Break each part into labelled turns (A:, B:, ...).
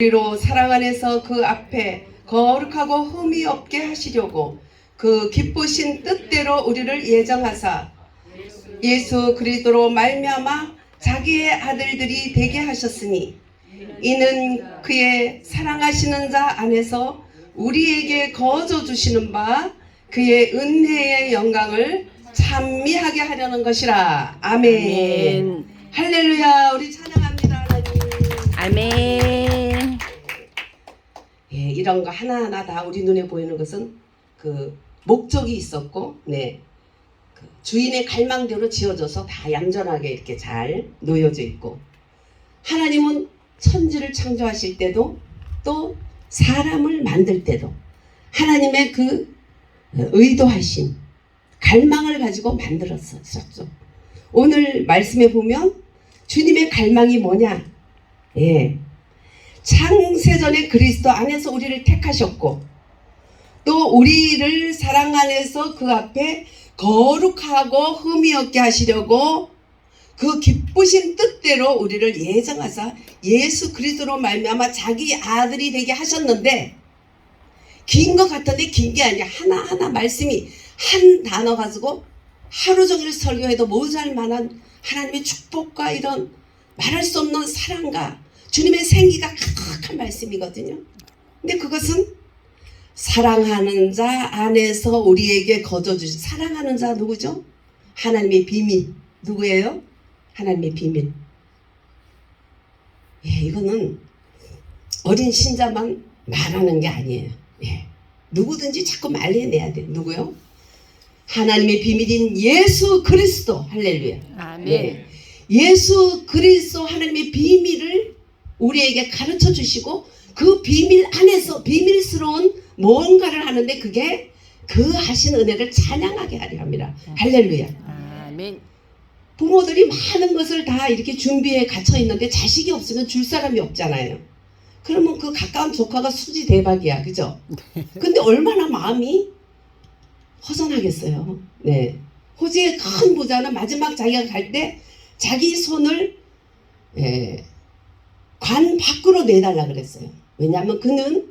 A: 우리로 사랑 안에서 그 앞에 거룩하고 흠이 없게 하시려고 그 기쁘신 뜻대로 우리를 예정하사 예수 그리스도로 말미암아 자기의 아들들이 되게 하셨으니 이는 그의 사랑하시는 자 안에서 우리에게 거저 주시는 바 그의 은혜의 영광을 찬미하게 하려는 것이라. 아멘.
B: 아멘.
A: 할렐루야. 우리 찬양합니다. 하나님.
B: 아멘.
A: 예, 이런 거 하나하나 다 우리 눈에 보이는 것은 그 목적이 있었고, 네, 그 주인의 갈망대로 지어져서 다 얌전하게 이렇게 잘 놓여져 있고, 하나님은 천지를 창조하실 때도 또 사람을 만들 때도 하나님의 그 의도하신 갈망을 가지고 만들었었죠. 오늘 말씀에 보면 주님의 갈망이 뭐냐? 예, 창세전에 그리스도 안에서 우리를 택하셨고 또 우리를 사랑 안에서 그 앞에 거룩하고 흠이 없게 하시려고 그 기쁘신 뜻대로 우리를 예정하사 예수 그리스도로 말미암아 자기 아들이 되게 하셨는데, 긴 것 같은데 긴 게 아니야. 하나하나 말씀이 한 단어 가지고 하루 종일 설교해도 모자랄 만한 하나님의 축복과 이런 말할 수 없는 사랑과 주님의 생기가 가득한 말씀이거든요. 근데 그것은 사랑하는 자 안에서 우리에게 거저주신, 사랑하는 자 누구죠? 하나님의 비밀. 누구예요? 하나님의 비밀. 예, 이거는 어린 신자만 말하는 게 아니에요. 예, 누구든지 자꾸 말해내야 돼. 누구요? 하나님의 비밀인 예수 그리스도. 할렐루야.
B: 아멘.
A: 예, 예수 그리스도 하나님의 비밀을 우리에게 가르쳐 주시고 그 비밀 안에서 비밀스러운 뭔가를 하는데 그게 그 하신 은혜를 찬양하게 하려 합니다. 할렐루야.
B: 아멘.
A: 부모들이 많은 것을 다 이렇게 준비해 갇혀 있는데 자식이 없으면 줄 사람이 없잖아요. 그러면 그 가까운 조카가 수지 대박이야. 그죠? 근데 얼마나 마음이 허전하겠어요. 네. 호주의 큰 부자는 마지막 자기가 갈 때 자기 손을 관 밖으로 내달라 그랬어요. 왜냐하면 그는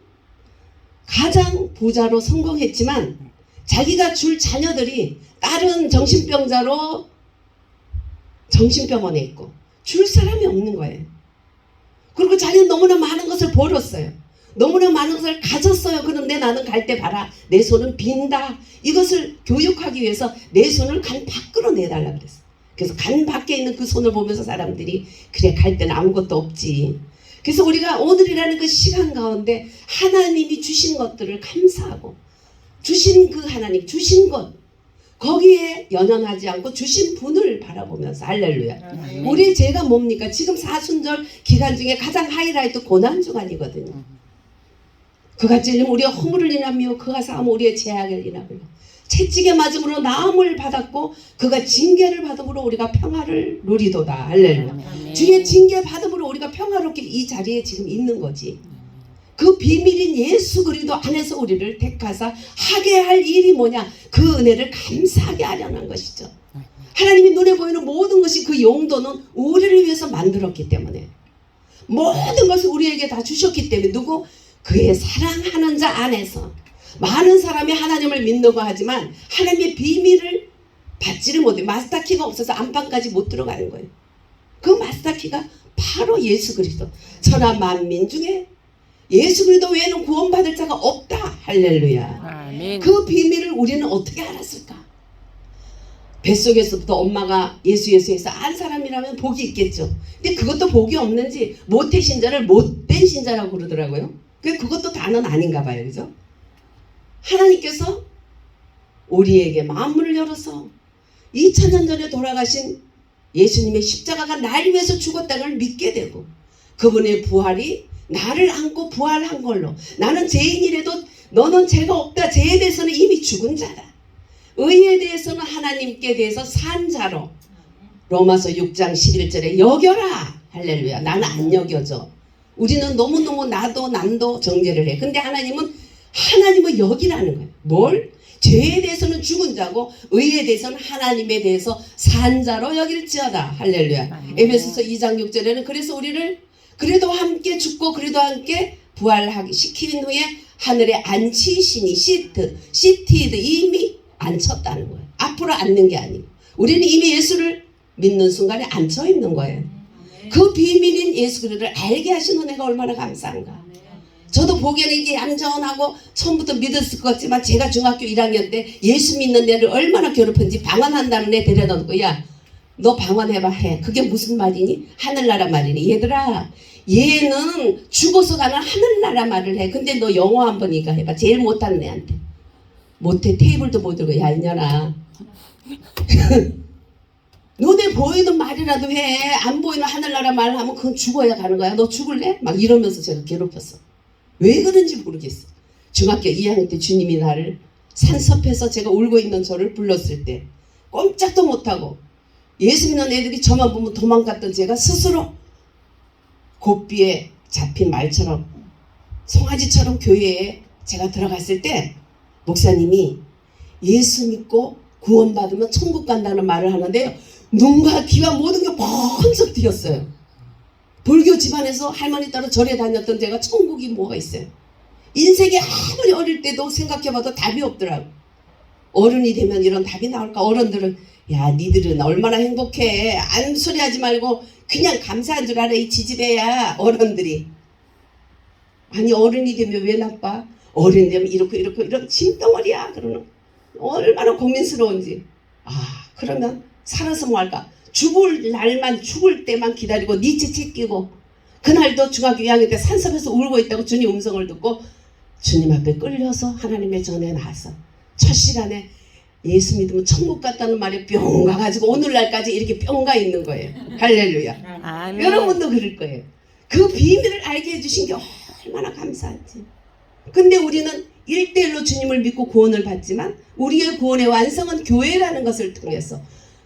A: 가장 부자로 성공했지만 자기가 줄 자녀들이 다른 정신병자로 정신병원에 있고 줄 사람이 없는 거예요. 그리고 자기는 너무나 많은 것을 벌었어요. 너무나 많은 것을 가졌어요. 그런데 나는 갈 때 봐라. 내 손은 빈다. 이것을 교육하기 위해서 내 손을 간 밖으로 내달라 그랬어요. 그래서 간 밖에 있는 그 손을 보면서 사람들이 그래, 갈 때는 아무것도 없지. 그래서 우리가 오늘이라는 그 시간 가운데 하나님이 주신 것들을 감사하고 주신 그 하나님 주신 것 거기에 연연하지 않고 주신 분을 바라보면서 할렐루야. 우리의 죄가 뭡니까? 지금 사순절 기간 중에 가장 하이라이트 고난주간이거든요. 그가 찔림 우리가 허물을 인하며 그가 사함 우리의 죄악을 인하며 채찍에 맞음으로 나음을 받았고 그가 징계를 받음으로 우리가 평화를 누리도다. 할렐루야. 주의 징계 받음으로 우리가 평화롭게 이 자리에 지금 있는 거지. 그 비밀인 예수 그리스도 안에서 우리를 택하사 하게 할 일이 뭐냐? 그 은혜를 감사하게 하려는 것이죠. 하나님이 눈에 보이는 모든 것이 그 용도는 우리를 위해서 만들었기 때문에 모든 것을 우리에게 다 주셨기 때문에 누구? 그의 사랑하는 자 안에서 많은 사람이 하나님을 믿는다고 하지만 하나님의 비밀을 받지를 못해. 마스터키가 없어서 안방까지 못 들어가는 거예요. 그 마스터키가 바로 예수 그리스도. 천하 만민 중에 예수 그리스도 외에는 구원받을 자가 없다. 할렐루야.
B: 아멘.
A: 그 비밀을 우리는 어떻게 알았을까? 뱃속에서부터 엄마가 예수 해서 안 사람이라면 복이 있겠죠. 근데 그것도 복이 없는지 모태 신자를 못된 신자라고 그러더라고요. 그것도 다는 아닌가 봐요. 그죠? 하나님께서 우리에게 마음문을 열어서 2000년 전에 돌아가신 예수님의 십자가가 날 위해서 죽었다는 걸 믿게 되고 그분의 부활이 나를 안고 부활한 걸로 나는 죄인이라도 너는 죄가 없다. 죄에 대해서는 이미 죽은 자다. 의에 대해서는 하나님께 대해서 산 자로 로마서 6장 11절에 여겨라. 할렐루야. 나는 안 여겨져. 우리는 너무너무 나도 남도 정죄를 해. 근데 하나님은 여기라는 거예요. 뭘? 죄에 대해서는 죽은 자고 의에 대해서는 하나님에 대해서 산 자로 여길지어다. 할렐루야. 에베소서 2장 6절에는 그래서 우리를 그래도 함께 죽고 그래도 함께 부활하기 시킨 후에 하늘에 앉히시니 시티드 이미 앉혔다는 거예요. 앞으로 앉는 게 아니고 우리는 이미 예수를 믿는 순간에 앉혀 있는 거예요. 그 비밀인 예수 그리스도를 알게 하신 은혜가 얼마나 감사한가. 저도 보기에는 이게 얌전하고 처음부터 믿었을 것 같지만 제가 중학교 1학년 때 예수 믿는 애를 얼마나 괴롭혔는지 방언한다는 애 데려다 놓고 야 너 방언해봐 해. 그게 무슨 말이니? 하늘나라 말이니. 얘들아 얘는 죽어서 가는 하늘나라 말을 해. 근데 너 영어 한번 이거 해봐. 제일 못하는 애한테. 못해. 테이블도 못 들고 야 이년아 너네 보이는 말이라도 해. 안 보이는 하늘나라 말 하면 그건 죽어야 가는 거야. 너 죽을래? 막 이러면서 제가 괴롭혔어. 왜 그런지 모르겠어. 중학교 2학년 때 주님이 나를 산섭해서 제가 울고 있는 저를 불렀을 때 꼼짝도 못하고 예수 믿는 애들이 저만 보면 도망갔던 제가 스스로 곱비에 잡힌 말처럼 송아지처럼 교회에 제가 들어갔을 때 목사님이 예수 믿고 구원받으면 천국 간다는 말을 하는데요. 눈과 귀와 모든 게 번쩍 뜨였어요. 불교 집안에서 할머니 따라 절에 다녔던 제가 천국이 뭐가 있어요. 인생에 아무리 어릴 때도 생각해봐도 답이 없더라고. 어른이 되면 이런 답이 나올까. 어른들은 야 니들은 얼마나 행복해. 안 소리하지 말고 그냥 감사한 줄 알아. 이 지지배야 어른들이. 아니 어른이 되면 왜 나빠. 어른이 되면 이렇게 이런 짐덩어리야. 그러는 얼마나 고민스러운지. 아 그러면 살아서 뭐 할까. 죽을 날만 죽을 때만 기다리고 니체 챙기고 그날도 중학교 2학년 때 산섭에서 울고 있다고 주님 음성을 듣고 주님 앞에 끌려서 하나님의 전에 나와서 첫 시간에 예수 믿으면 천국 갔다는 말에 뿅 가가지고 오늘날까지 이렇게 뿅 가 있는 거예요. 할렐루야.
B: 아멘.
A: 여러분도 그럴 거예요. 그 비밀을 알게 해주신 게 얼마나 감사한지. 근데 우리는 1대1로 주님을 믿고 구원을 받지만 우리의 구원의 완성은 교회라는 것을 통해서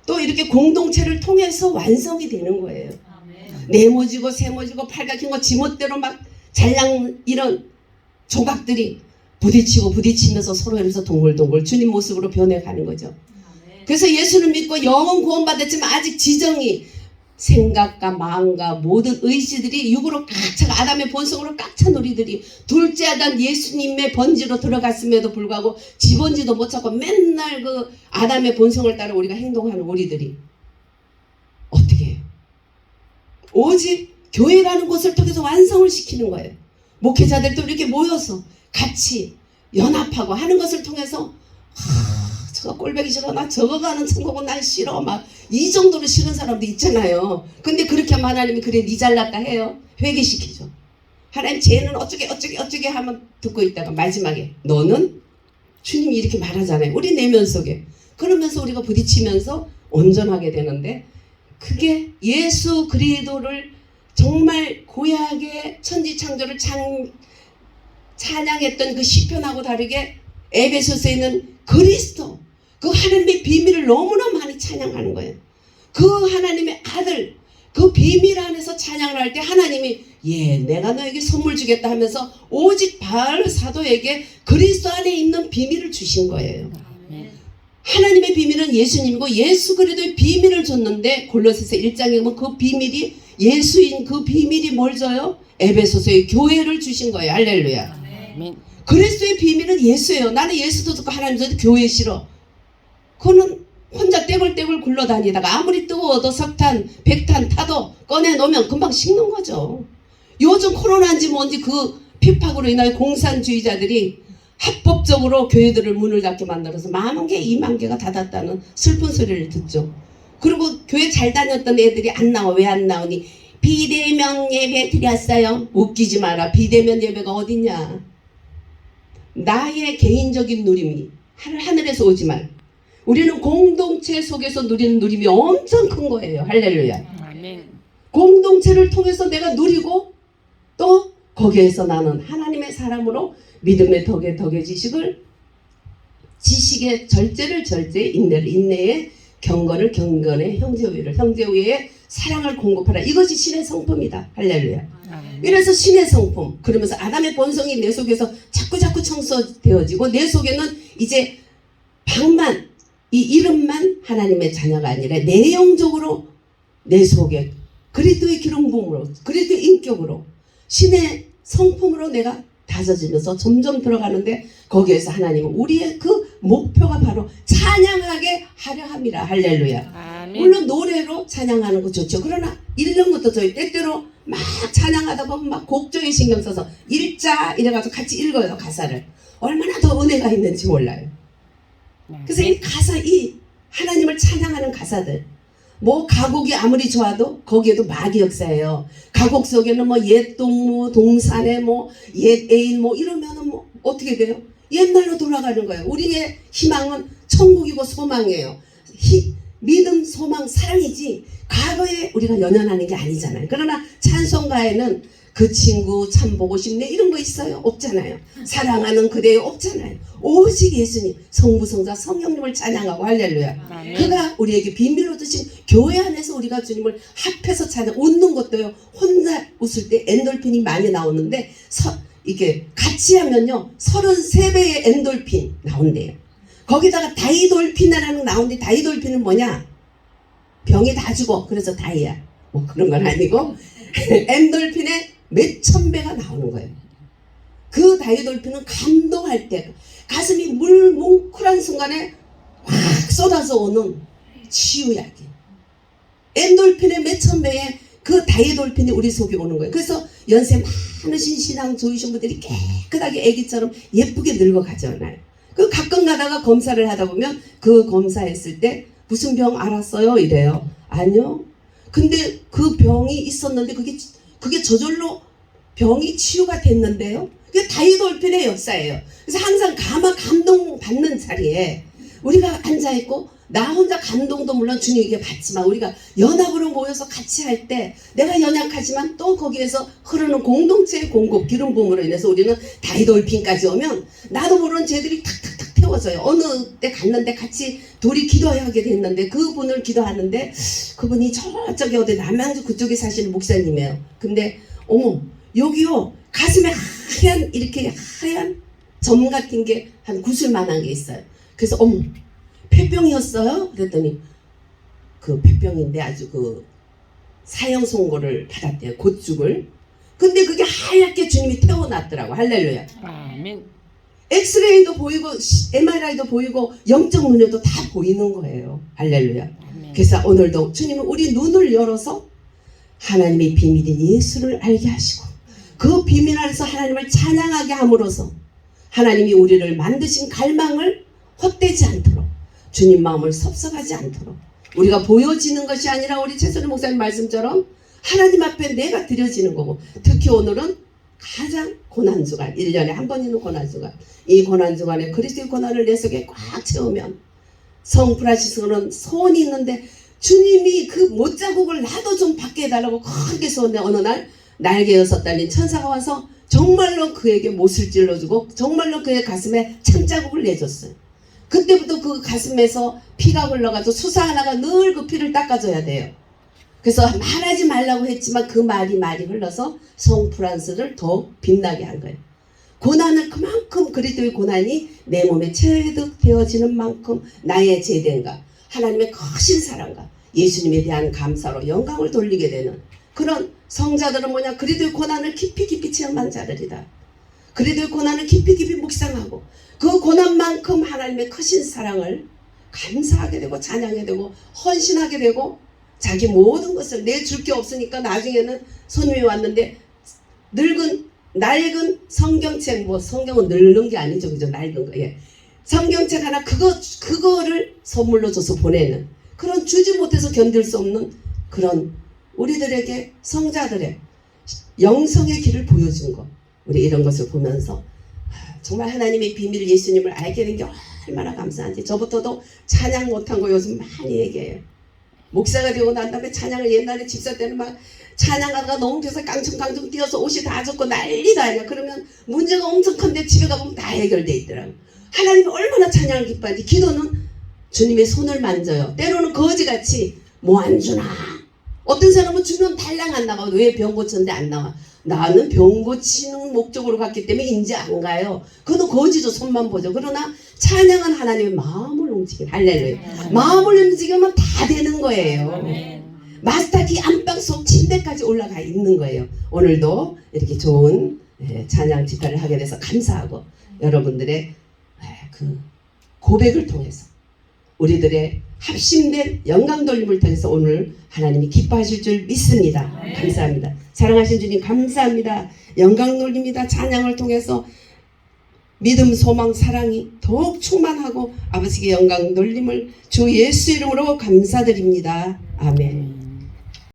A: 또 이렇게 공동체를 통해서 완성이 되는 거예요. 네모지고 세모지고 팔각힌 거 지멋대로 막 잘랑 이런 조각들이 부딪히면서 서로 이러면서 동글동글 주님 모습으로 변해가는 거죠. 그래서 예수를 믿고 영원 구원받았지만 아직 지정이 생각과 마음과 모든 의지들이 육으로 꽉 차가 아담의 본성으로 꽉 찬 우리들이 둘째 아담 예수님의 번지로 들어갔음에도 불구하고 지번지도 못 찾고 맨날 그 아담의 본성을 따라 우리가 행동하는 우리들이 어떻게 해요? 오직 교회라는 곳을 통해서 완성을 시키는 거예요. 목회자들도 이렇게 모여서 같이 연합하고 하는 것을 통해서 저거 꼴보기 싫어. 나 저거 가는 천국은 난 싫어. 막 이 정도로 싫은 사람도 있잖아요. 근데 그렇게 하면 하나님이 그래 니 잘났다 해요. 회개시키죠. 하나님 쟤는 어쩌게 하면 듣고 있다가 마지막에 너는 주님이 이렇게 말하잖아요. 우리 내면 속에. 그러면서 우리가 부딪히면서 온전하게 되는데 그게 예수 그리스도를 정말 고약의 천지창조를 찬양했던 그 시편하고 다르게 에베소서에 있는 그리스도 그 하나님의 비밀을 너무나 많이 찬양하는 거예요. 그 하나님의 아들 그 비밀 안에서 찬양을 할 때 하나님이 내가 너에게 선물 주겠다 하면서 오직 바알 사도에게 그리스도 안에 있는 비밀을 주신 거예요. 하나님의 비밀은 예수님이고 예수 그리스도의 비밀을 줬는데 골로새서 1장에 보면 그 비밀이 예수인 그 비밀이 뭘 줘요? 에베소서의 교회를 주신 거예요. 할렐루야. 그리스도의 비밀은 예수예요. 나는 예수도 듣고 하나님도 교회 싫어. 그거는 혼자 떼굴떼굴 굴러다니다가 아무리 뜨거워도 석탄, 백탄 타도 꺼내놓으면 금방 식는 거죠. 요즘 코로나인지 뭔지 그 핍박으로 인하여 공산주의자들이 합법적으로 교회들을 문을 닫게 만들어서 10,000개, 20,000개가 닫았다는 슬픈 소리를 듣죠. 그리고 교회 잘 다녔던 애들이 안 나와. 왜 안 나오니? 비대면 예배 드렸어요. 웃기지 마라. 비대면 예배가 어딨냐. 나의 개인적인 누림이 하늘에서 오지 말. 우리는 공동체 속에서 누리는 누림이 엄청 큰 거예요. 할렐루야.
B: 아멘.
A: 공동체를 통해서 내가 누리고 또 거기에서 나는 하나님의 사람으로 믿음의 덕의 지식을 지식의 절제를 절제, 인내를 인내에 경건을 경건에 형제우애를 형제우애에 사랑을 공급하라. 이것이 신의 성품이다. 할렐루야. 이래서 신의 성품. 그러면서 아담의 본성이 내 속에서 자꾸 청소되어지고 내 속에는 이제 방만 이 이름만 하나님의 자녀가 아니라 내용적으로 내 속에 그리스도의 기름 부음으로, 그리스도의 인격으로, 신의 성품으로 내가 다져지면서 점점 들어가는데, 거기에서 하나님은 우리의 그 목표가 바로 찬양하게 하려 함이라. 할렐루야.
B: 아멘.
A: 물론 노래로 찬양하는 거 좋죠. 그러나 읽는 것도 저희 때때로 막 찬양하다 보면 막 곡조에 신경 써서 읽자 이래가지고 같이 읽어요. 가사를. 얼마나 더 은혜가 있는지 몰라요. 그래서 이 가사, 이 하나님을 찬양하는 가사들, 뭐 가곡이 아무리 좋아도 거기에도 마귀 역사예요. 가곡 속에는 뭐 옛 동무, 동산에 뭐 옛 애인 뭐 이러면은 뭐 어떻게 돼요? 옛날로 돌아가는 거예요. 우리의 희망은 천국이고 소망이에요. 믿음, 소망, 사랑이지 과거에 우리가 연연하는 게 아니잖아요. 그러나 찬송가에는 그 친구 참 보고 싶네 이런 거 있어요? 없잖아요. 사랑하는 그대요? 없잖아요. 오직 예수님, 성부성자 성령님을 찬양하고 할렐루야.
B: 아멘.
A: 그가 우리에게 비밀로 주신 교회 안에서 우리가 주님을 합해서 찬양. 웃는 것도요, 혼자 웃을 때 엔돌핀이 많이 나오는데 이게 같이 하면요 33배의 엔돌핀 나온대요. 거기다가 다이돌핀이라는 나오는데, 다이돌핀은 뭐냐? 병이 다 죽어. 그래서 다이야. 뭐 그런 건 아니고 엔돌핀의 몇천 배가 나오는 거예요. 그 다이돌핀은 감동할 때 가슴이 물 뭉클한 순간에 확 쏟아져 오는 치유약이. 엔돌핀의 몇천 배의 그 다이돌핀이 우리 속에 오는 거예요. 그래서 연세 많으신 신앙 좋으신 분들이 깨끗하게 애기처럼 예쁘게 늙어가잖아요. 그 가끔 가다가 검사를 하다 보면 그 검사했을 때 무슨 병 알았어요? 이래요. 아니요. 근데 그 병이 있었는데 그게 저절로 병이 치유가 됐는데요. 그게 다이돌핀의 역사예요. 그래서 항상 감동받는 자리에 우리가 앉아있고, 나 혼자 감동도 물론 주님에게 받지만 우리가 연합으로 모여서 같이 할 때 내가 연약하지만 또 거기에서 흐르는 공동체의 공급, 기름 부음으로 인해서 우리는 다이돌핀까지 오면 나도 모르는 죄들이 탁탁탁 태워져요. 어느 때 갔는데 같이 둘이 기도하게 됐는데, 그분을 기도하는데 그분이 저쪽에 어디 남양주 그쪽에 사시는 목사님이에요. 근데 어머 여기요 가슴에 이렇게 하얀 점 같은 게 한 구슬만한 게 있어요. 그래서 어머 폐병이었어요? 그랬더니 그 폐병인데 아주 그 사형 선고를 받았대요. 곧죽을. 근데 그게 하얗게 주님이 태워놨더라고. 할렐루야.
B: 아멘.
A: 엑스레이도 보이고 MRI도 보이고 영적 눈에도 다 보이는 거예요. 할렐루야.
B: 아멘.
A: 그래서 오늘도 주님은 우리 눈을 열어서 하나님의 비밀인 예수를 알게 하시고, 그 비밀 안에서 하나님을 찬양하게 함으로써 하나님이 우리를 만드신 갈망을 헛되지 않도록, 주님 마음을 섭섭하지 않도록, 우리가 보여지는 것이 아니라 우리 최선희 목사님 말씀처럼 하나님 앞에 내가 드려지는 거고, 특히 오늘은 가장 고난주간, 1년에 한 번 있는 고난주간, 이 고난주간에 그리스도의 고난을 내 속에 꽉 채우면 성 프란시스코는 소원이 있는데, 주님이 그 못자국을 나도 좀 받게 해달라고 크게 소원해. 어느 날 날개 6달린 천사가 와서 정말로 그에게 못을 찔러주고 정말로 그의 가슴에 창자국을 내줬어요. 그때부터 그 가슴에서 피가 흘러가지고 수사 하나가 늘 그 피를 닦아줘야 돼요. 그래서 말하지 말라고 했지만 그 말이 흘러서 성 프란스를 더 빛나게 한 거예요. 고난을 그만큼, 그리스도의 고난이 내 몸에 체득되어지는 만큼 나의 제대인가, 하나님의 크신 사랑과 예수님에 대한 감사로 영광을 돌리게 되는 그런 성자들은 뭐냐? 그리스도의 고난을 깊이 체험한 자들이다. 그리스도의 고난을 깊이 묵상하고 그 고난만큼 하나님의 크신 사랑을 감사하게 되고 찬양하게 되고 헌신하게 되고, 자기 모든 것을 내줄 게 없으니까 나중에는 손님이 왔는데 낡은 성경책, 뭐 성경은 늙는 게 아니죠, 그죠? 낡은 거. 예. 성경책 하나 그거를 선물로 줘서 보내는 그런, 주지 못해서 견딜 수 없는 그런 우리들에게 성자들의 영성의 길을 보여준 것, 우리 이런 것을 보면서 정말 하나님의 비밀 예수님을 알게 된 게 얼마나 감사한지. 저부터도 찬양 못한 거 요즘 많이 얘기해요. 목사가 되고 난 다음에 찬양을, 옛날에 집사 때는 막 찬양하다가 너무 돼서 깡충깡충 뛰어서 옷이 다 젖고 난리다 아니야. 그러면 문제가 엄청 큰데 집에 가보면 다 해결돼 있더라고. 하나님이 얼마나 찬양을 기뻐하는지. 기도는 주님의 손을 만져요. 때로는 거지같이 뭐 안 주나. 어떤 사람은 주면 달랑 안 나가. 왜 병 고쳤는데 안 나와? 나는 병 고치는 목적으로 갔기 때문에 이제 안 가요. 그는 거지죠. 손만 보죠. 그러나 찬양은 하나님의 마음을 움직이는. 할렐루야. 마음을 움직이면 다 되는 거예요.
B: 아멘.
A: 마스터키 안방 속 침대까지 올라가 있는 거예요. 오늘도 이렇게 좋은 찬양 집회를 하게 돼서 감사하고 여러분들의 그 고백을 통해서 우리들의 합심된 영광 돌림을 통해서 오늘 하나님이 기뻐하실 줄 믿습니다. 감사합니다. 사랑하신 주님 감사합니다. 영광 돌립니다. 찬양을 통해서 믿음, 소망, 사랑이 더욱 충만하고 아버지의 영광 돌림을 주 예수 이름으로 감사드립니다. 아멘.